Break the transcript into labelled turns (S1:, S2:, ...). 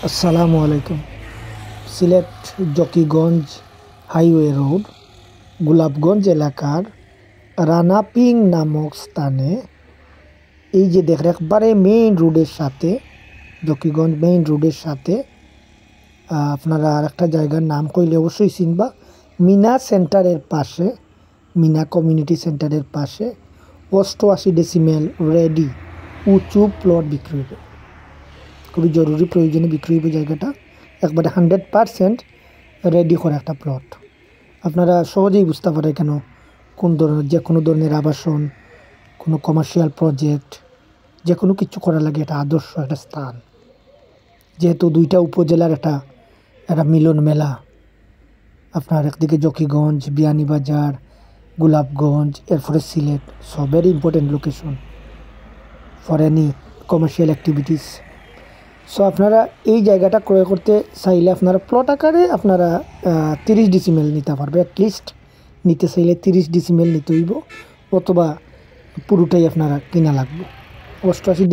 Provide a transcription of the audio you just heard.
S1: আসসালামু আলাইকুম। Sylhet Zakiganj highway road Golapganj এলাকার রানাপিং নামক স্থানে এই যে দেখেন একবারে মেইন রোডের সাথে, জকিগঞ্জ মেইন রোডের সাথে আপনারা আরেকটা জায়গার নাম কইলে অবশ্যই চিনবা। মিনা সেন্টারের পাশে, মিনা কমিউনিটি সেন্টারের পাশে 88 ডেসিমেল রেডি উঁচু প্লট বিক্রি হবে। খুবই জরুরি প্রয়োজনে বিক্রি হবে জায়গাটা। একবারে 100% রেডি করা একটা প্লট। আপনারা সহজেই বুঝতে পারে কেন কোন ধরনের, যে কোনো ধরনের আবাসন, কোনো কমার্শিয়াল প্রজেক্ট, যে কোনো কিছু করা লাগে এটা আদর্শ একটা স্থান। যেহেতু দুইটা উপজেলার একটা মিলন মেলা, আপনার একদিকে জকিগঞ্জ, বিয়ানীবাজার, গোলাপগঞ্জ, এরপরে সিলেট, সবেরই important location for any commercial activities. So আপনারা এই জায়গাটা ক্রয় করতে চাইলে আপনারা প্লট আকারে আপনারা 30 ডিসিমেল নিতে পারবে। অ্যাটলিস্ট নিতে চাইলে 30 ডিসিমেল নিতে হইব, অথবা পুরোটাই আপনারা কিনা লাগবে। 88